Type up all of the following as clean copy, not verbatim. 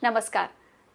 नमस्कार।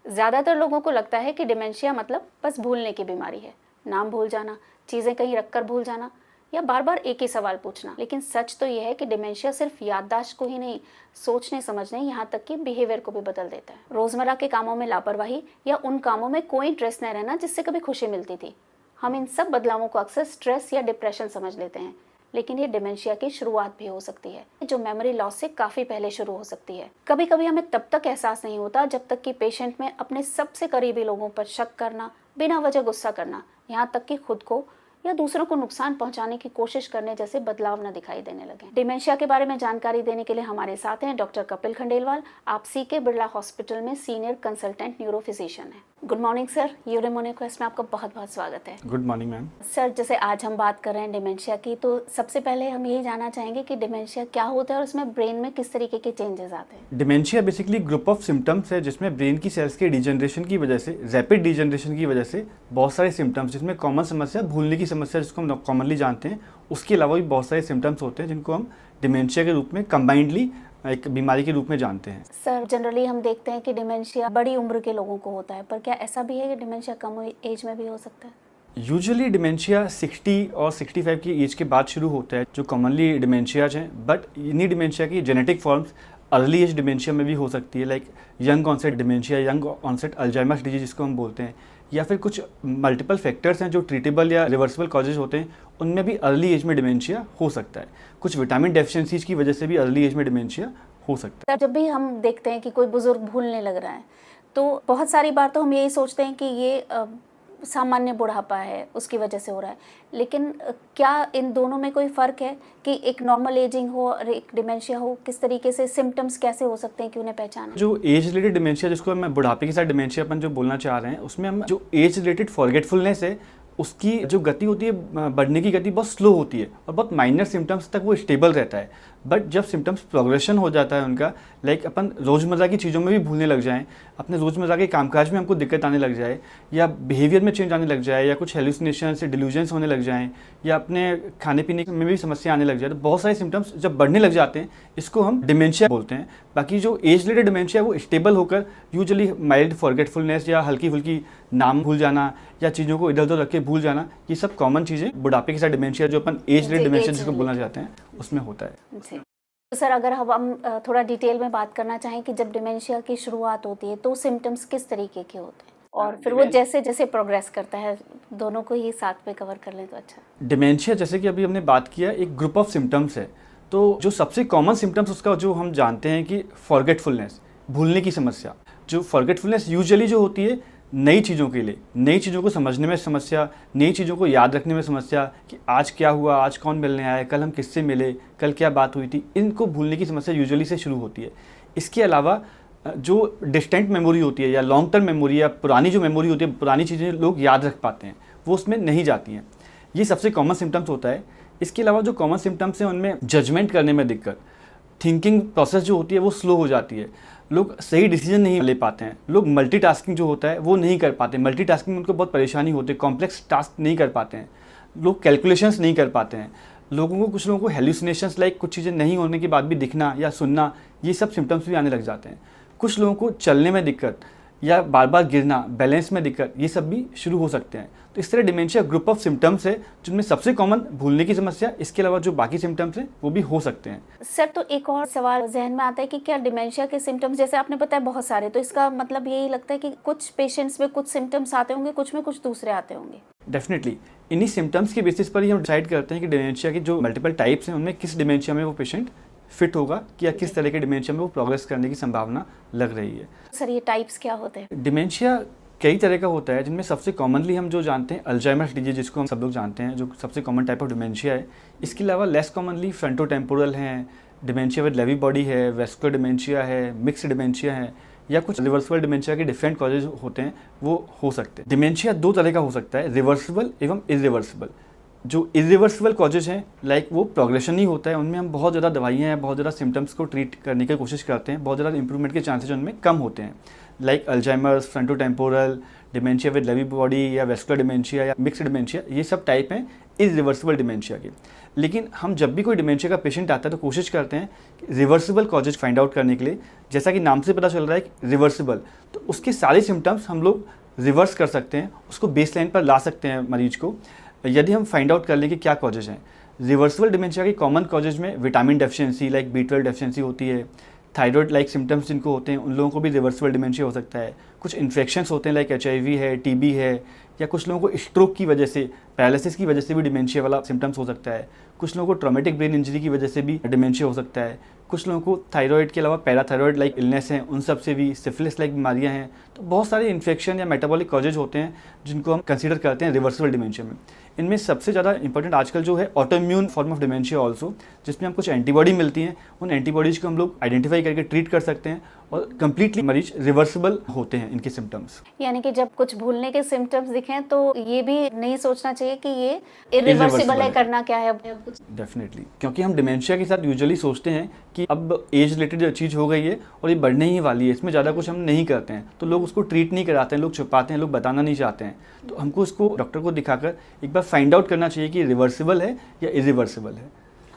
ज़्यादातर लोगों को लगता है कि डिमेंशिया मतलब बस भूलने की बीमारी है। नाम भूल जाना, चीज़ें कहीं रखकर भूल जाना या बार बार एक ही सवाल पूछना। लेकिन सच तो यह है कि डिमेंशिया सिर्फ याददाश्त को ही नहीं, सोचने समझने यहाँ तक कि बिहेवियर को भी बदल देता है। रोज़मर्रा के कामों में लापरवाही या उन कामों में कोई इंटरेस्ट न रहना जिससे कभी खुशी मिलती थी। हम इन सब बदलावों को अक्सर स्ट्रेस या डिप्रेशन समझ लेते हैं, लेकिन ये डिमेंशिया की शुरुआत भी हो सकती है, जो मेमोरी लॉस से काफ़ी पहले शुरू हो सकती है। कभी कभी हमें तब तक एहसास नहीं होता जब तक कि पेशेंट में अपने सबसे करीबी लोगों पर शक करना, बिना वजह गुस्सा करना, यहाँ तक कि खुद को या दूसरों को नुकसान पहुंचाने की कोशिश करने जैसे बदलाव न दिखाई देने लगे। डिमेंशिया के बारे में जानकारी देने के लिए हमारे साथ हैं डॉक्टर कपिल खंडेलवाल। आप सीके बिरला हॉस्पिटल में सीनियर कंसल्टेंट न्यूरोफिजिशियन हैं। गुड मॉर्निंग सर, यूरोमोनिक क्वेस्ट में आपका बहुत बहुत स्वागत है। Good morning ma'am. सर, जैसे आज हम बात कर रहे हैं डिमेंशिया की, तो सबसे पहले हम यही जानना चाहेंगे कि डिमेंशिया क्या होता है और उसमें ब्रेन में किस तरीके के चेंजेस आते हैं। Dementia basically group of symptoms है जिसमें ब्रेन की सेल्स के डिजनरेशन की वजह से, रैपिड डिजनरेशन की वजह से बहुत सारे सिम्टम्स, जिसमें कॉमन समस्या भूलने की समस्या जिसको हम कॉमनली जानते हैं, उसके अलावा भी बहुत सारे सिम्टम्स होते हैं जिनको हम डिमेंशिया के रूप में कंबाइंडली एक बीमारी के रूप में जानते हैं। सर, जनरली हम देखते हैं कि डिमेंशिया बड़ी उम्र के लोगों को होता है, पर क्या ऐसा भी है कि डिमेंशिया कम एज में भी हो सकता है? यूजुअली डिमेंशिया 60 और 65 की एज के बाद शुरू होता है, जो कॉमनली डिमेंशियाज हैं। बट इन्हीं डिमेंशिया की genetic forms early age dementia में भी हो सकती है, like young onset dementia, young onset Alzheimer's disease जिसको हम बोलते हैं, या फिर कुछ मल्टीपल फैक्टर्स हैं जो ट्रीटेबल या रिवर्सिबल कॉजेज होते हैं, उनमें भी अर्ली एज में डिमेंशिया हो सकता है। कुछ विटामिन डेफिशिएंसीज की वजह से भी अर्ली एज में डिमेंशिया हो सकता है। जब भी हम देखते हैं कि कोई बुजुर्ग भूलने लग रहा है, तो बहुत सारी बार तो हम यही सोचते हैं कि ये सामान्य बुढ़ापा है, उसकी वजह से हो रहा है। लेकिन क्या इन दोनों में कोई फ़र्क है कि एक नॉर्मल एजिंग हो और एक डिमेंशिया हो? किस तरीके से सिम्टम्स कैसे हो सकते हैं कि उन्हें पहचाना? जो एज रिलेटेड डिमेंशिया, जिसको हम बुढ़ापे के साथ डिमेंशिया अपन जो बोलना चाह रहे हैं, उसमें हम जो एज रिलेटेड फॉरगेटफुलनेस है, उसकी जो गति होती है, बढ़ने की गति बहुत स्लो होती है और बहुत माइनर सिम्टम्स तक वो स्टेबल रहता है। बट जब सिम्टम्स प्रोग्रेशन हो जाता है उनका, लाइक अपन रोज़मर्रा की चीज़ों में भी भूलने लग जाएं, अपने रोज़मर्रा के कामकाज में हमको दिक्कत आने लग जाए, या बिहेवियर में चेंज आने लग जाए, या कुछ हेलुसिनेशन से डिल्यूजन्स होने लग जाएं, या अपने खाने पीने में भी समस्या आने लग जाए, तो बहुत सारे सिम्टम्स जब बढ़ने लग जाते हैं, इसको हम डिमेंशिया बोलते हैं। बाकी जो एज रिलेटेड डिमेंशिया है वो स्टेबल होकर यूजुअली माइल्ड फॉरगेटफुलनेस या हल्की फुल्की नाम भूल जाना या चीज़ों को इधर उधर रख के भूल जाना, ये सब कॉमन चीज़ें बुढ़ापे के साथ डिमेंशिया जो अपन एज रिलेटेड डिमेंशिया जिसको बोलना चाहते हैं, उसमें होता है। जी। तो सर, अगर हम थोड़ा डिटेल में बात करना चाहें कि जब डिमेंशिया की शुरुआत होती है तो सिम्टम्स किस तरीके के होते हैं, और फिर वो जैसे जैसे प्रोग्रेस करता है, दोनों को ही साथ में कवर कर लें तो अच्छा। डिमेंशिया, जैसे कि अभी हमने बात किया, एक ग्रुप ऑफ सिम्टम्स है। तो जो सबसे कॉमन सिम्टम्स उसका जो हम जानते हैं कि फॉरगेटफुलनेस, भूलने की समस्या। जो फॉरगेटफुलनेस यूजुअली जो होती है नई चीज़ों के लिए, नई चीज़ों को समझने में समस्या, नई चीज़ों को याद रखने में समस्या, कि आज क्या हुआ, आज कौन मिलने आया, कल हम किससे मिले, कल क्या बात हुई थी, इनको भूलने की समस्या यूजुअली से शुरू होती है। इसके अलावा जो डिस्टेंट मेमोरी होती है या लॉन्ग टर्म मेमोरी या पुरानी जो मेमोरी होती है, पुरानी चीज़ें लोग याद रख पाते हैं, वो उसमें नहीं जाती हैं। ये सबसे कॉमन सिम्टम्स होता है। इसके अलावा जो कॉमन सिम्टम्स हैं उनमें जजमेंट करने में दिक्कत, थिंकिंग प्रोसेस जो होती है वो स्लो हो जाती है, लोग सही डिसीजन नहीं ले पाते हैं, लोग मल्टीटास्किंग जो होता है वो नहीं कर पाते, मल्टीटास्किंग में उनको बहुत परेशानी होती है, कॉम्प्लेक्स टास्क नहीं कर पाते हैं, लोग कैलकुलेशंस नहीं कर पाते हैं, कुछ लोगों को हेल्यूसिनेशंस लाइक कुछ चीज़ें नहीं होने के बाद भी दिखना या सुनना, ये सब सिम्टम्स भी आने लग जाते हैं। कुछ लोगों को चलने में दिक्कत या बार बार गिरना, बैलेंस में दिक्कत, ये सब भी शुरू हो सकते हैं। तो इस तरह डिमेंशिया ग्रुप ऑफ सिम्टम्स है जिनमें सबसे कॉमन भूलने की समस्या, इसके अलावा जो बाकी सिम्टम्स हैं वो भी हो सकते हैं। सर, तो एक और सवाल जहन में आता है कि क्या डिमेंशिया के सिम्टम्स, जैसे आपने बताया बहुत सारे, तो इसका मतलब यही लगता है कि कुछ पेशेंट्स में कुछ सिम्टम्स आते होंगे, कुछ में कुछ दूसरे आते होंगे? डेफिनेटली इन्हीं सिम्टम्स के बेसिस पर ही हम डिसाइड करते हैं कि डिमेंशिया के जो मल्टीपल टाइप्स हैं उनमें किस डिमेंशिया में वो पेशेंट फिट होगा, कि या किस तरह के डिमेंशिया में वो प्रोग्रेस करने की संभावना लग रही है। सर, ये टाइप्स क्या होते हैं? डिमेंशिया कई तरह का होता है, जिनमें सबसे कॉमनली हम जो जानते हैं अल्जाइमर्स डिजीज, जिसको हम सब लोग जानते हैं, जो सबसे कॉमन टाइप ऑफ डिमेंशिया है। इसके अलावा लेस कॉमनली फ्रंटोटेम्पोरल हैं, डिमेंशिया विद लेवी बॉडी है, वेस्कुलर डिमेंशिया है, मिक्स्ड डिमेंशिया है, या कुछ रिवर्सिबल डिमेंशिया के डिफरेंट कॉजेज होते हैं, वो हो सकते हैं। डिमेंशिया दो तरह का हो सकता है, रिवर्सिबल एवं इरिवर्सिबल। जो इरिवर्सिबल कॉजेज हैं, लाइक वो प्रोग्रेशन ही होता है, उनमें हम बहुत ज़्यादा दवाइयाँ हैं, बहुत ज़्यादा सिम्टम्स को ट्रीट करने की कोशिश करते हैं, बहुत ज़्यादा इंप्रूवमेंट के चांसेज उनमें कम होते हैं, like Alzheimer's, frontotemporal, dementia with Lewy body या वेस्कुलर डिमेंशिया या मिक्स्ड डिमेंशिया, ये सब टाइप हैं इरिवर्सिबल डिमेंशिया के। लेकिन हम जब भी कोई डिमेंशिया का पेशेंट आता है तो कोशिश करते हैं रिवर्सिबल कॉजेज फाइंड आउट करने के लिए। जैसा कि नाम से पता चल रहा है कि रिवर्सिबल, तो उसके सारे सिम्टम्स हम लोग रिवर्स कर सकते हैं, उसको बेस लाइन पर ला सकते हैं मरीज को, यदि हम फाइंड आउट कर लें कि क्या कॉजेज हैं। रिवर्सिबल डिमेंशिया के कॉमन कॉजेज में vitamin deficiency like B12 deficiency होती है, थायराइड लाइक सिम्टम्स जिनको होते हैं उन लोगों को भी रिवर्सिबल डिमेंशिया हो सकता है। कुछ इन्फेक्शंस होते हैं लाइक HIV है, TB है, या कुछ लोगों को स्ट्रोक की वजह से, पैरालिसिस की वजह से भी डिमेंशिया वाला सिम्टम्स हो सकता है। कुछ लोगों को ट्रॉमेटिक ब्रेन इंजरी की वजह से भी डिमेंशिया हो सकता है। कुछ लोगों को थायराइड के अलावा पैराथायराइड लाइक इलनेस हैं, उन सब से भी, सिफिलिस लाइक बीमारियां हैं। तो बहुत सारे इन्फेक्शन या मेटाबॉलिक कॉजेज होते हैं जिनको हम कंसीडर करते हैं रिवर्सिबल डिमेंशिया में। इनमें सबसे ज़्यादा इंपॉर्टेंट आजकल जो है autoimmune form of dementia also, जिसमें हम कुछ एंटीबॉडी मिलती हैं, उन एंटीबॉडीज़ को हम लोग आइडेंटिफाई करके ट्रीट कर सकते हैं और कंप्लीटली मरीज रिवर्सिबल होते हैं इनके सिम्टम्स। यानी कि जब कुछ भूलने के सिम्टम्स दिखें तो ये भी नहीं सोचना चाहिए कि ये इरिवर्सिबल है, करना क्या है अब कुछ। डेफिनेटली, क्योंकि हम डिमेंशिया के साथ यूजुअली सोचते हैं कि अब एज रिलेटेड चीज़ हो गई है और ये बढ़ने ही वाली है, इसमें ज़्यादा कुछ हम नहीं करते हैं, तो लोग उसको ट्रीट नहीं कराते हैं, लोग छुपाते हैं, लोग बताना नहीं चाहते हैं। तो हमको उसको डॉक्टर को दिखाकर एक बार फाइंड आउट करना चाहिए कि रिवर्सिबल है या इरिवर्सिबल है।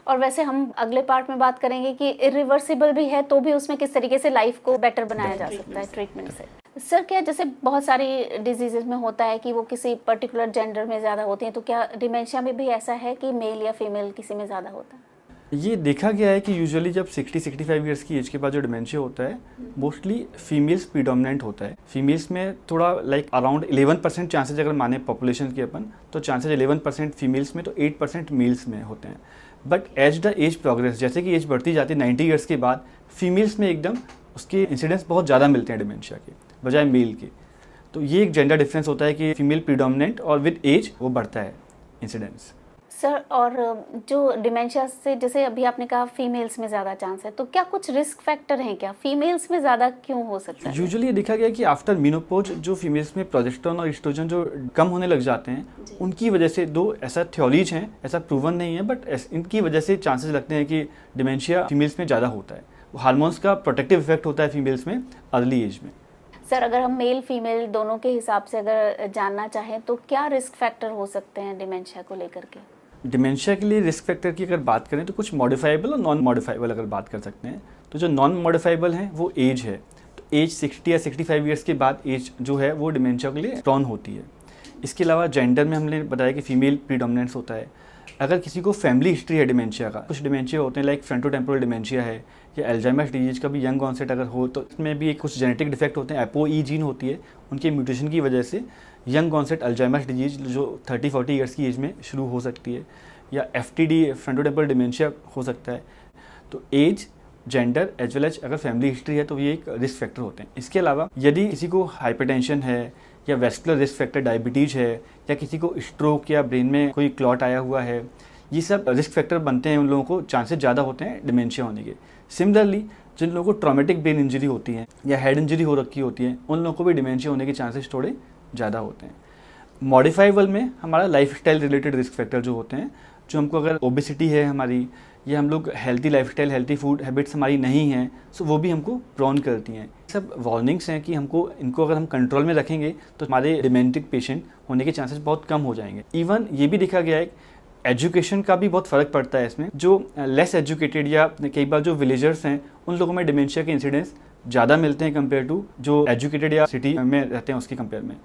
और वैसे हम अगले पार्ट में बात करेंगे कि इरिवर्सिबल भी है तो भी उसमें किस तरीके से लाइफ को बेटर बनाया जा सकता है ट्रीटमेंट से। सर, क्या जैसे बहुत सारी डिजीजेज में होता है कि वो किसी पर्टिकुलर जेंडर में ज़्यादा होते हैं, तो क्या डिमेंशिया में भी ऐसा है कि मेल या फीमेल किसी में ज़्यादा होता है? ये देखा गया है कि यूजुअली जब 60-65 ईयर्स की एज के बाद जो डिमेंशिया होता है मोस्टली फीमेल्स प्रीडोमिनेंट होता है। फीमेल्स में थोड़ा लाइक अराउंड 11% चांसेज अगर माने पॉपुलेशन के अपन, तो चांसेज 11% फीमेल्स में, तो 8% मेल्स में होते हैं। But as the age progress, जैसे कि एज बढ़ती जाती है 90 ईयर्स के बाद, फीमेल्स में एकदम उसके इंसिडेंस बहुत ज़्यादा मिलते हैं डिमेंशिया के बजाय मेल के। तो ये एक जेंडर डिफरेंस होता है कि फीमेल प्रीडोमिनेंट और विद एज वो बढ़ता है इंसिडेंस। सर, और जो डिमेंशिया से जैसे अभी आपने कहा फीमेल्स में ज़्यादा चांस है, तो क्या कुछ रिस्क फैक्टर हैं क्या? फीमेल्स में ज़्यादा क्यों हो सकता है? यूजुअली ये देखा गया कि आफ्टर मेनोपॉज जो फीमेल्स में प्रोजेस्टेरोन और एस्ट्रोजन जो कम होने लग जाते हैं, उनकी वजह से, दो ऐसा थ्योरीज हैं, ऐसा प्रूवन नहीं है, बट इनकी वजह से चांसेस लगते हैं कि डिमेंशिया फीमेल्स में ज़्यादा होता है। हार्मोन्स का प्रोटेक्टिव इफेक्ट होता है फीमेल्स में अर्ली एज में। सर, अगर हम मेल फीमेल दोनों के हिसाब से अगर जानना चाहें तो क्या रिस्क फैक्टर हो सकते हैं डिमेंशिया को लेकर के? डिमेंशिया के लिए रिस्क फैक्टर की अगर बात करें तो कुछ मॉडिफाइबल और नॉन मॉडिफाइबल अगर बात कर सकते हैं, तो जो नॉन मॉडिफाइबल है वो एज है। तो एज 60 या 65 ईयर्स के बाद एज जो है वो डिमेंशिया के लिए प्रॉन होती है। इसके अलावा जेंडर में हमने बताया कि फीमेल प्रीडोमिनेंस होता है। अगर किसी को फैमिली हिस्ट्री है डिमेंशिया का, कुछ डिमेंशिया होते हैं लाइक फ्रंटोटेम्पोरल डिमेंशिया है, या अल्जाइमर्स डिजीज का भी यंग ऑनसेट अगर हो, तो इसमें भी कुछ जेनेटिक डिफेक्ट होते हैं, APOE जीन होती है, उनके म्यूटेशन की वजह से यंग ऑनसेट अल्जाइमर्स डिजीज जो 30-40 ईयर्स की एज में शुरू हो सकती है, या FTD फ्रंटोटेम्पोरल डिमेंशिया हो सकता है। तो age, gender as well as अगर फैमिली हिस्ट्री है तो ये एक रिस्क फैक्टर होते हैं। इसके अलावा यदि किसी को हाइपरटेंशन है या वेस्कुलर रिस्क फैक्टर डायबिटीज़ है, या किसी को स्ट्रोक या ब्रेन में कोई क्लॉट आया हुआ है, ये सब रिस्क फैक्टर बनते हैं, उन लोगों को चांसेस ज़्यादा होते हैं डिमेंशिया होने के। सिमिलरली जिन लोगों को ट्रॉमेटिक ब्रेन इंजरी होती है या हेड इंजरी हो रखी होती है, उन लोगों को भी डिमेंशिया होने के चांसेस थोड़े ज़्यादा होते हैं। मॉडिफाइबल में हमारा लाइफस्टाइल रिलेटेड रिस्क फैक्टर जो होते हैं, जो हमको अगर ओबेसिटी है हमारी, या हम लोग healthy lifestyle, healthy food habits हमारी नहीं हैं, सो वो भी हमको प्रोन करती हैं। सब वार्निंग्स हैं कि हमको इनको अगर हम कंट्रोल में रखेंगे तो हमारे डिमेंटिक पेशेंट होने के चांसेस बहुत कम हो जाएंगे। इवन ये भी देखा गया है एजुकेशन का भी बहुत फ़र्क पड़ता है इसमें। जो लेस एजुकेटेड या कई बार जो विलेजर्स हैं, उन लोगों में डिमेंशिया के इंसिडेंस ज़्यादा मिलते हैं कंपेयर टू जो एजुकेटेड या सिटी में रहते हैं उसके कंपेयर में।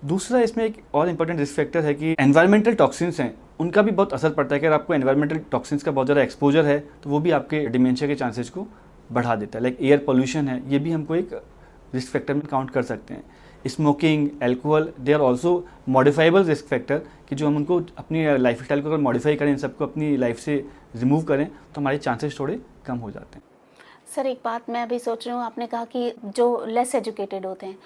दूसरा इसमें एक और इम्पॉर्टेंट रिस्क फैक्टर है कि एनवायरमेंटल टॉक्सिन्स हैं, उनका भी बहुत असर पड़ता है कि अगर आपको एनवायरमेंटल टॉक्सिन्स का बहुत ज़्यादा एक्सपोजर है तो वो भी आपके डिमेंशिया के चांसेस को बढ़ा देता है। लाइक एयर पोल्यूशन है, ये भी हमको एक रिस्क फैक्टर में काउंट कर सकते हैं। Smoking, alcohol, they are also modifiable risk factor, कि जो हम उनको अपनी लाइफस्टाइल को अगर मॉडिफाई करें, इन सबको अपनी लाइफ से रिमूव करें तो हमारे चांसेस थोड़े कम हो जाते हैं। सर, एक बात मैं अभी सोच रही हूँ, आपने कहा कि जो लेस एजुकेटेड होते हैं,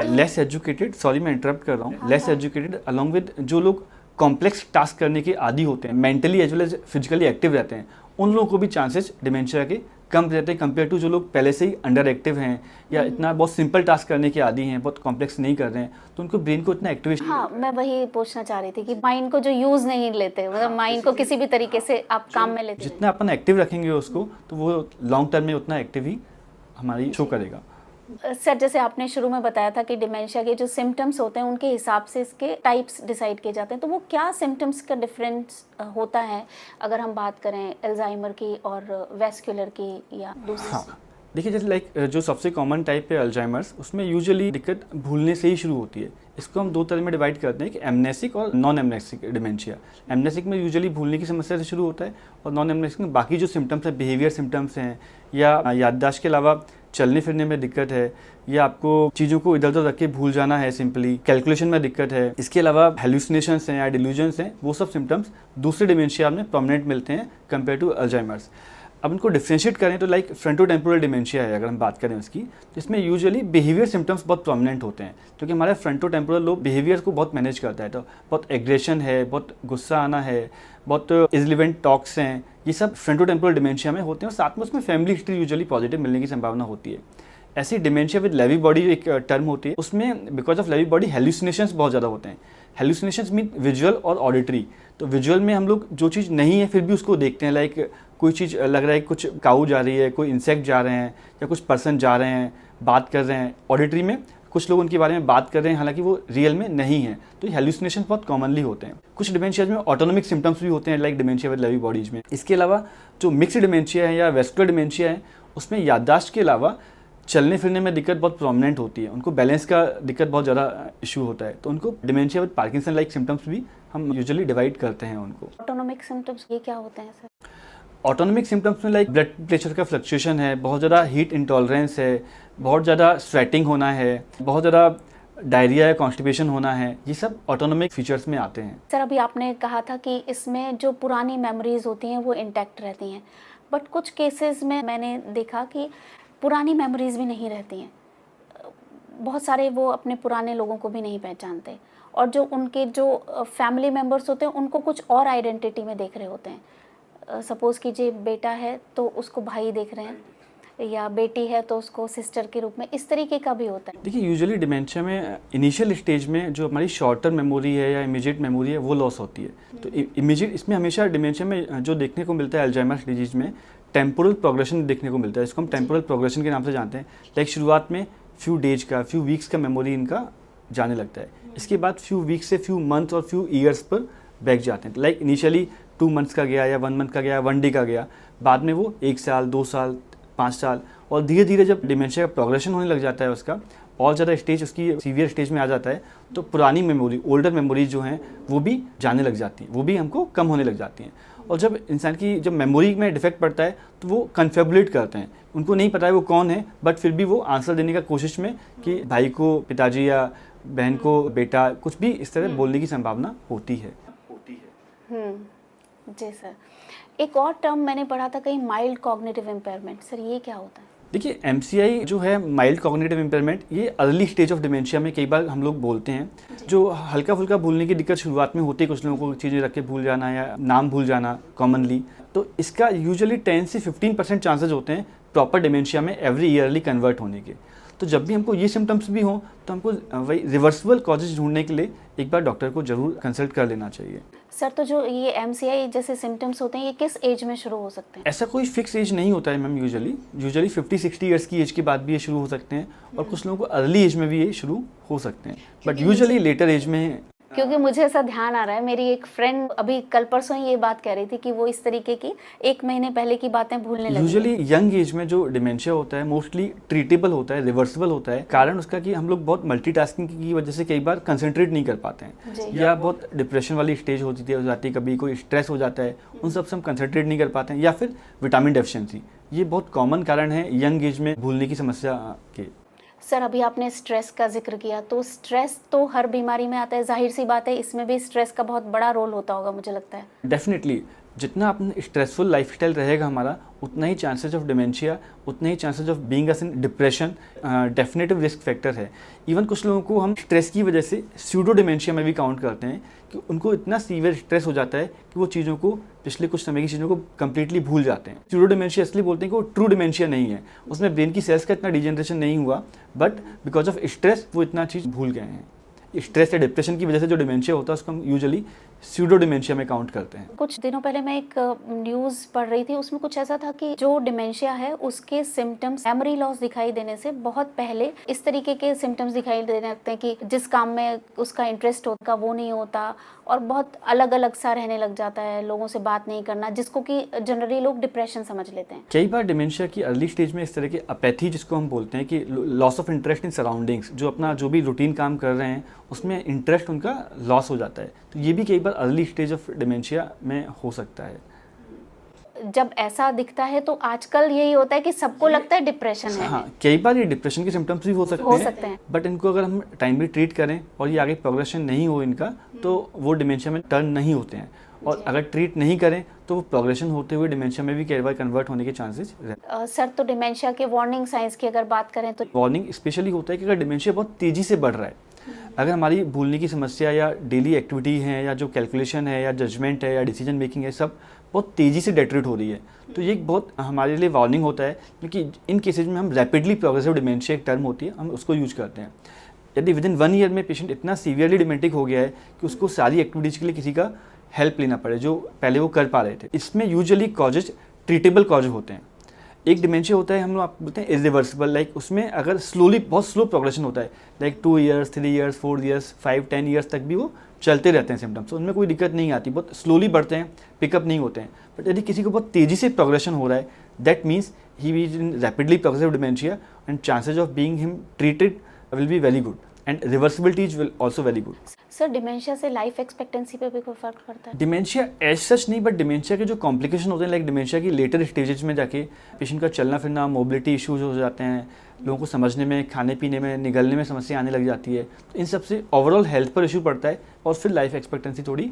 लेस एजुकेटेड, सॉरी मैं इंटरप्ट कर रहा हूँ, लेस एजुकेटेड अलॉन्ग विद जो लोग कॉम्प्लेक्स टास्क करने के आदी होते हैं, mentally as well as physically active रहते हैं, उन लोगों को भी चांसेस डिमेंशिया के कम रहते हैं कंपेयर टू जो लोग पहले से ही अंडर एक्टिव हैं या इतना बहुत सिंपल टास्क करने के आदी हैं, बहुत कॉम्प्लेक्स नहीं कर रहे हैं, तो उनको ब्रेन को इतना एक्टिवेशन। हाँ, मैं वही पूछना चाह रही थी कि माइंड को जो यूज़ नहीं लेते, मतलब माइंड को किसी भी तरीके से आप काम में लेते, जितना अपन एक्टिव रखेंगे उसको, तो वो लॉन्ग टर्म में उतना एक्टिव ही हमारी शो करेगा। सर जैसे आपने शुरू में बताया था कि डिमेंशिया के जो सिम्टम्स होते हैं उनके हिसाब से इसके टाइप्स डिसाइड किए जाते हैं, तो वो क्या सिम्टम्स का डिफरेंस होता है अगर हम बात करें अल्जाइमर की और वेस्कुलर की या दूसरी? हाँ, देखिए जैसे लाइक जो सबसे कॉमन टाइप है अल्जाइमर्स, उसमें यूजुअली दिक्कत भूलने से ही शुरू होती है। इसको हम दो तरह में डिवाइड करते हैं कि एमनेसिक और नॉन एमनेसिक डिमेंशिया। एमनेसिक में यूजुअली भूलने की समस्या से शुरू होता है, और नॉन एमनेसिक में बाकी जो सिम्टम्स है, बिहेवियर सिम्टम्स हैं, या याददाश्त के अलावा चलने फिरने में दिक्कत है, या आपको चीज़ों को इधर उधर रख के भूल जाना है, सिंपली कैलकुलेशन में दिक्कत है, इसके अलावा हेलुसिनेशंस हैं या डिल्यूजन्स हैं, वो सब सिम्टम्स दूसरे डिमेंशिया में प्रोमिनेंट मिलते हैं कंपेयर टू अल्जाइमर्स। अब इनको डिफ्रेंशिएट करें तो लाइक फ्रंटोटेम्पोरल डिमेंशिया है, अगर हम बात करें उसकी, तो इसमें यूजुअली बिहेवियर सिम्टम्स बहुत प्रोमिनेंट होते हैं, क्योंकि हमारा फ्रंटोटेम्पोरल लोब बिहेवियर को बहुत मैनेज करता है। तो बहुत एग्रेशन है, बहुत गुस्सा आना है, बहुत इजलिवेंट टॉक्स हैं, ये सब फ्रंटोटेम्पोरल डिमेंशिया में होते हैं, और साथ में उसमें फैमिली हिस्ट्री यूजुअली पॉजिटिव मिलने की संभावना होती है। ऐसी डिमेंशिया विद लेवी बॉडी एक टर्म होती है, उसमें because of Lewy body hallucinations बहुत ज़्यादा होते हैं। हेलुसिनेशंस मीन विजुअल और ऑडिटरी। तो विजुअल में हम लोग जो चीज़ नहीं है फिर भी उसको देखते हैं, लाइक कोई चीज़ लग रहा है, कुछ काऊ जा रही है, कोई इंसेक्ट जा रहे हैं, या कुछ पर्सन जा रहे हैं, बात कर रहे हैं। ऑडिटरी में कुछ लोग उनके बारे में बात कर रहे हैं, हालांकि वो रियल में नहीं है। तो ये हेलुसिनेशन बहुत कॉमनली होते हैं। कुछ डिमेंशियाज में ऑटोनोमिक सिम्टम्स भी होते हैं, like dementia with Lewy bodies में। इसके अलावा जो मिक्स्ड डिमेंशिया है या वेस्कुलर डिमेंशिया है, उसमें याददाश्त के अलावा चलने फिरने में दिक्कत बहुत प्रोमिनेंट होती है, उनको बैलेंस का दिक्कत बहुत ज़्यादा इशू होता है। तो उनको dementia with Parkinson like symptoms भी हम यूजुअली डिवाइड करते हैं उनको। ऑटोनोमिक सिम्टम्स ये क्या होते हैं सर? ऑटोनोमिक सिम्टम्स में लाइक ब्लड प्रेशर का फ्लक्चुएशन है, बहुत ज़्यादा हीट इंटॉलरेंस है, बहुत ज़्यादा स्वेटिंग होना है, बहुत ज़्यादा डायरिया या कॉन्स्टिपेशन होना है, ये सब ऑटोनोमिक फीचर्स में आते हैं। सर अभी आपने कहा था कि इसमें जो पुरानी मेमोरीज होती हैं वो इंटैक्ट रहती हैं, बट कुछ केसेस में मैंने देखा कि पुरानी मेमोरीज भी नहीं रहती हैं। बहुत सारे वो अपने पुराने लोगों को भी नहीं पहचानते, और जो उनके जो फैमिली मेम्बर्स होते हैं उनको कुछ और आइडेंटिटी में देख रहे होते हैं। सपोज़ कीजिए बेटा है तो उसको भाई देख रहे हैं, या बेटी है तो उसको सिस्टर के रूप में, इस तरीके का भी होता है। देखिए यूजुअली डिमेंशिया में इनिशियल स्टेज में जो हमारी शॉर्ट टर्म मेमोरी है या इमीडिएट मेमोरी है वो लॉस होती है। तो इमीडिएट इसमें हमेशा डिमेंशिया में जो देखने को मिलता है अल्जाइमर्स डिजीज में, टेम्पोरल प्रोग्रेशन देखने को मिलता है। इसको हम टेम्पोरल प्रोग्रेशन के नाम से जानते हैं। लाइक शुरुआत में फ्यू डेज का, फ्यू वीक्स का मेमोरी इनका जाने लगता है, इसके बाद फ्यू वीक्स से फ्यू मंथ्स और फ्यू ईयर्स पर बैठ जाते हैं। लाइक इनिशियली 2 मंथ्स का गया या 1 मंथ का गया, 1 डे का गया, बाद में वो 1 साल, 2 साल, 5 साल, और धीरे धीरे जब डिमेंशिया का प्रोग्रेशन होने लग जाता है, उसका और ज़्यादा स्टेज उसकी सीवियर स्टेज में आ जाता है, तो पुरानी मेमोरी, ओल्डर मेमोरीज जो हैं वो भी जाने लग जाती हैं, वो भी हमको कम होने लग जाती हैं। और जब इंसान की जब मेमोरी में डिफेक्ट पड़ता है तो वो कन्फेबुलेट करते हैं, उनको नहीं पता है वो कौन है, बट फिर भी वो आंसर देने का कोशिश में कि भाई को पिताजी या बहन को बेटा, कुछ भी इस तरह बोलने की संभावना होती है। जी सर। एक और टर्म मैंने पढ़ा था कहीं, माइल्ड कॉग्निटिव इम्पेयरमेंट, सर ये क्या होता है? देखिए MCI जो है, माइल्ड कॉग्निटिव इम्पेयरमेंट, ये अर्ली स्टेज ऑफ डिमेंशिया में कई बार हम लोग बोलते हैं। जो हल्का फुल्का भूलने की दिक्कत शुरुआत में होती है, कुछ लोगों को चीज़ें रख के भूल जाना या नाम भूल जाना कॉमनली, तो इसका यूजुअली 10 से 15% चांसेस होते हैं प्रॉपर डिमेंशिया में एवरी ईयरली कन्वर्ट होने के। तो जब भी हमको ये सिम्टम्स भी हों तो हमको वही रिवर्सिबल कॉजेज ढूंढने के लिए एक बार डॉक्टर को जरूर कंसल्ट कर लेना चाहिए। सर तो जो ये MCI जैसे सिम्टम्स होते हैं ये किस एज में शुरू हो सकते हैं? ऐसा कोई फिक्स एज नहीं होता है मैम। यूजुअली 50-60 ईयर्स की एज के बाद भी ये शुरू हो सकते हैं, और कुछ लोगों को अर्ली एज में भी ये शुरू हो सकते हैं, बट यूजुअली लेटर एज में। क्योंकि मुझे ऐसा ध्यान आ रहा है, मेरी एक फ्रेंड अभी कल परसों ही ये बात कह रही थी कि वो इस तरीके की 1 महीने पहले की बातें भूलने लगी। यूजुअली यंग एज में जो डिमेंशिया होता है मोस्टली ट्रीटेबल होता है, रिवर्सिबल होता है। कारण उसका कि हम लोग बहुत मल्टीटास्किंग की वजह से कई बार कंसंट्रेट नहीं कर पाते हैं, या बहुत डिप्रेशन वाली स्टेज हो जाती है, कभी कोई स्ट्रेस हो जाता है, उन सब से हम कंसंट्रेट नहीं कर पाते हैं, या फिर विटामिन डेफिशिएंसी। ये बहुत कॉमन कारण है यंग एज में भूलने की समस्या के। सर अभी आपने स्ट्रेस का जिक्र किया, तो स्ट्रेस तो हर बीमारी में आता है, जाहिर सी बात है इसमें भी स्ट्रेस का बहुत बड़ा रोल होता होगा मुझे लगता है। डेफिनेटली, जितना अपना स्ट्रेसफुल लाइफस्टाइल रहेगा हमारा, उतना ही चांसेस ऑफ डिमेंशिया, उतने ही chances of being us in depression definitive risk factor है। इवन कुछ लोगों को हम स्ट्रेस की वजह से स्यूडो डिमेंशिया में भी काउंट करते हैं, कि उनको इतना सीवियर स्ट्रेस हो जाता है कि वो चीज़ों को, पिछले कुछ समय की चीज़ों को कंप्लीटली भूल जाते हैं। स्यूडो डिमेंशिया इसलिए बोलते हैं कि वो ट्रू डिमेंशिया नहीं है, उसमें ब्रेन की सेल्स का इतना डिजेनरेशन नहीं हुआ, बट बिकॉज ऑफ स्ट्रेस वो इतना चीज़ भूल गए हैं। स्ट्रेस या डिप्रेशन की वजह से जो डिमेंशिया होता है उसको हम यूजुअली स्यूडो डिमेंशिया में काउंट करते हैं। कुछ दिनों पहले मैं एक न्यूज़ पढ़ रही थी, उसमें कुछ ऐसा था कि जो डिमेंशिया है उसके सिम्टम्स मेमोरी लॉस दिखाई देने से बहुत पहले इस तरीके के सिम्टम्स दिखाई देने लगते हैं कि जिस काम में उसका इंटरेस्ट होता वो नहीं होता और बहुत अलग अलग सा रहने लग जाता है, लोगों से बात नहीं करना, जिसको कि जनरली लोग डिप्रेशन समझ लेते हैं। कई बार डिमेंशिया की अर्ली स्टेज में इस तरह की अपैथी, जिसको हम बोलते हैं कि loss of interest in surroundings, जो भी रूटीन काम कर रहे हैं उसमें इंटरेस्ट उनका लॉस हो जाता है, तो ये भी कई बार अर्ली स्टेज ऑफ डिमेंशिया में हो सकता है। जब ऐसा दिखता है तो आजकल यही होता है कि सबको लगता है डिप्रेशन है। हाँ, कई बार ये डिप्रेशन के सिम्टम्स भी हो सकते हैं, बट इनको अगर हम टाइमली ट्रीट करें और ये आगे प्रोग्रेशन नहीं हो इनका, तो वो डिमेंशिया में टर्न नहीं होते हैं। और अगर ट्रीट नहीं करें तो वो प्रोग्रेशन होते हुए डिमेंशिया में भी कई बार कन्वर्ट होने के चांसेस रहते सर, तो डिमेंशिया के वार्निंग साइंस की अगर बात करें तो हैं। वार्निंग स्पेशली होता है कि अगर डिमेंशिया बहुत तेज़ी से बढ़ रहा है, अगर हमारी भूलने की समस्या या डेली एक्टिविटी है या जो कैलकुलेशन है या जजमेंट है या डिसीजन मेकिंग है, सब बहुत तेज़ी से डेटरेट हो रही है, तो ये बहुत हमारे लिए वार्निंग होता है, क्योंकि इन केसेज में हम रैपिडली प्रोग्रेसिव डिमेंशिया एक टर्म होती है, हम उसको यूज करते हैं। यदि विद इन 1 ईयर में पेशेंट इतना सीवियरली डिमेंटिक हो गया है कि उसको सारी एक्टिविटीज़ के लिए किसी का हेल्प लेना पड़े जो पहले वो कर पा रहे थे, इसमें यूजुअली कॉजेज ट्रीटेबल कॉज होते हैं। एक डिमेंशिया होता है, हम लोग आप बोलते हैं इरिवर्सिबल, लाइक उसमें अगर स्लोली बहुत स्लो प्रोग्रेशन होता है, like 2 years 3 years 4 years 5-10 years तक भी वो चलते रहते हैं सिम्टम्स, उनमें कोई दिक्कत नहीं आती, बहुत स्लोली बढ़ते हैं, पिकअप नहीं होते हैं। बट यदि किसी को बहुत तेज़ी से प्रोग्रेशन हो रहा है, that means he is in rapidly progressive dementia and chances of being him treated will be very good and reversibility is will also very good. Sir, dementia से लाइफ एक्सपेक्टेंसी पे भी कोई फर्क पड़ता है? डिमेंशिया एज सच नहीं, but dementia के जो कॉम्प्लिकेशन होते हैं, लाइक डिमेंशिया की लेटर स्टेजेस में जाके पेशेंट का चलना फिरना, मोबिलिटी इश्यूज हो जाते हैं, लोगों को समझने में, खाने पीने में, निगलने में समस्या आने लग जाती है, तो इन सबसे ओवरऑल हेल्थ पर इशू पड़ता है और फिर लाइफ एक्सपेक्टेंसी थोड़ी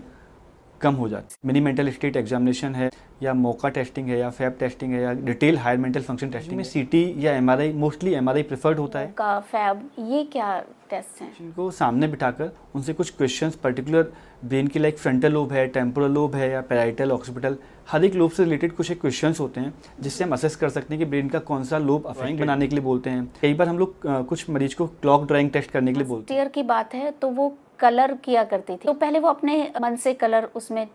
कम हो जाती है। मिनी मेंटल स्टेट एग्जामिनेशन है या मोका टेस्टिंग है या फैब टेस्टिंग है या detail higher mental function testing में सीटी या एमआरआई, मोस्टली एमआरआई प्रेफर्ड होता है। का फैब, ये क्या टेस्ट हैं? इनको सामने बिठाकर उनसे कुछ क्वेश्चंस, पर्टिकुलर ब्रेन की लाइक फ्रंटल लोब है, टेम्पोरल लोब है या पैराइटल, ऑक्सीपिटल, हर एक लोब से रिलेटेड कुछ एक क्वेश्चंस होते हैं जिससे हम असेस कर सकते हैं कि ब्रेन का कौन सा लोब अफेक्ट बनाने के लिए बोलते हैं। कई बार हम लोग कुछ मरीज को क्लॉक ड्राइंग टेस्ट करने के लिए बोलते हैं। ईयर की बात है तो वो कलर किया करती थी, तो पहले वो अपने मन से कलर उसमें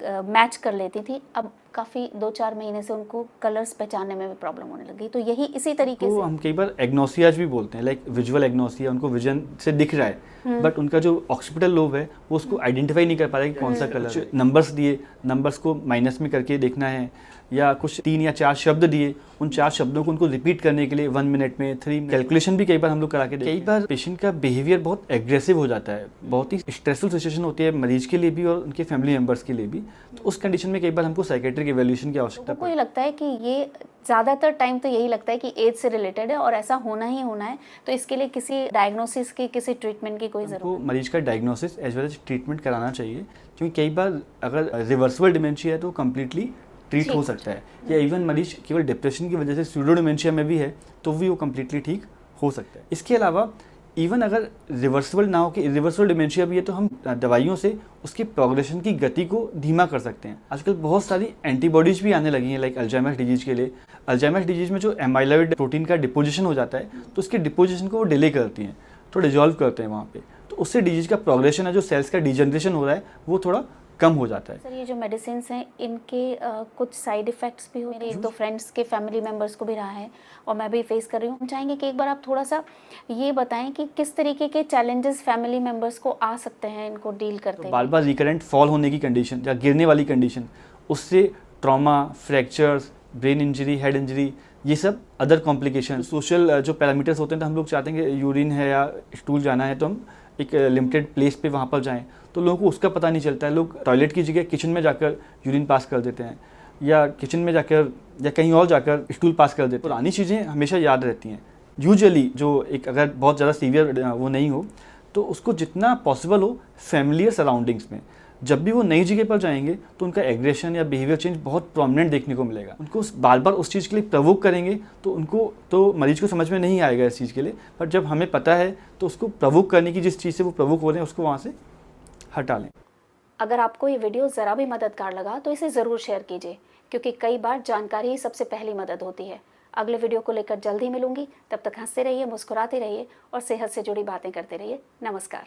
मैच कर लेती थी, अब काफ़ी 2-4 महीने से उनको कलर्स पहचानने में भी प्रॉब्लम होने लगी, तो यही इसी तरीके तो से हम कई बार एग्नोसियाज भी बोलते हैं, लाइक विजुअल एग्नोसिया, उनको विजन से दिख रहा है बट उनका जो ऑक्सीपिटल लोब है वो उसको आइडेंटिफाई नहीं कर पा रहा है कि कौन सा कलर है। नंबर्स दिए, नंबर्स को माइनस में करके देखना है, या कुछ 3 या 4 शब्द दिए, उन 4 शब्दों को उनको रिपीट करने के लिए 1 मिनट में 3 मिनट कैलकुलेशन भी कई बार हम लोग करा के देखते हैं। कई बार पेशेंट का बिहेवियर बहुत एग्रेसिव हो जाता है, बहुत ही स्ट्रेसफुल सिचुएशन होती है मरीज के लिए भी और उनके फैमिली मेम्बर्स के लिए भी, तो उस कंडीशन में कई बार हमको साइकेट्रिक इवैल्यूएशन की आवश्यकता को ये लगता है कि ये ज़्यादातर टाइम तो यही लगता है कि एज से रिलेटेड है और ऐसा होना ही होना है, तो इसके लिए किसी डायग्नोसिस की, किसी ट्रीटमेंट की कोई हमको ज़रूरत? मरीज का diagnosis as well as treatment कराना चाहिए, क्योंकि कई बार अगर रिवर्सिबल डिमेंशिया है तो कम्प्लीटली ट्रीट हो सकता है, या इवन मरीज केवल डिप्रेशन की वजह से स्यूडो डिमेंशिया में भी है तो भी वो कम्प्लीटली ठीक हो सकता है। इसके अलावा इवन अगर रिवर्सिबल ना हो कि इरिवर्सिबल डिमेंशिया भी है तो हम दवाइयों से उसकी प्रोग्रेशन की गति को धीमा कर सकते हैं। आजकल बहुत सारी एंटीबॉडीज भी आने लगी हैं, लाइक अल्जाइमर्स डिजीज के लिए। अल्जाइमर्स डिजीज में जो एमाइलॉइड प्रोटीन का डिपोजिशन हो जाता है तो उसके डिपोजिशन को वो डिले करती हैं, तो डिजॉल्व करते हैं वहाँ पे, तो उससे डिजीज का प्रोग्रेशन है, जो सेल्स का डिजनरेशन हो रहा है वो थोड़ा कम हो जाता है। सर, ये जो मेडिसिन हैं इनके कुछ साइड इफ़ेक्ट्स भी हुए, मेरे 1-2 फ्रेंड्स के फैमिली मेम्बर्स को भी रहा है और मैं भी फेस कर रही हूँ। हम चाहेंगे कि एक बार आप थोड़ा सा ये बताएं कि किस तरीके के चैलेंजेस फैमिली मेम्बर्स को आ सकते हैं इनको डील करते हुए। बार बार रिकरेंट फॉल होने की कंडीशन या गिरने वाली कंडीशन, उससे trauma, fractures, brain injury, head injury, ये सब अदर कॉम्प्लिकेशन। सोशल जो पैरामीटर्स होते हैं, तो हम लोग चाहते हैं कि यूरिन है या स्टूल जाना है तो हम एक लिमिटेड प्लेस पे वहाँ पर जाएं, तो लोगों को उसका पता नहीं चलता है। लोग टॉयलेट की जगह किचन में जाकर यूरिन पास कर देते हैं या किचन में जाकर या कहीं और जाकर स्टूल पास कर देते हैं। पुरानी चीज़ें हमेशा याद रहती हैं। यूजुअली जो एक अगर बहुत ज़्यादा सीवियर वो नहीं हो तो उसको जितना पॉसिबल हो फैमिलियर सराउंडिंग्स में, जब भी वो नई जगह पर जाएंगे तो उनका एग्रेशन या बिहेवियर चेंज बहुत प्रोमिनेंट देखने को मिलेगा। उनको बार बार उस चीज़ के लिए प्रवोक करेंगे तो उनको तो मरीज को समझ में नहीं आएगा इस चीज़ के लिए, पर जब हमें पता है तो उसको प्रवोक करने की, जिस चीज़ से वो प्रवोक हो रहे हैं उसको वहाँ से हटा लें। अगर आपको ये वीडियो ज़रा भी मददगार लगा तो इसे ज़रूर शेयर कीजिए, क्योंकि कई बार जानकारी ही सबसे पहली मदद होती है। अगले वीडियो को लेकर जल्द ही मिलूंगी, तब तक हंसते रहिए, मुस्कुराते रहिए और सेहत से जुड़ी बातें करते रहिए। नमस्कार।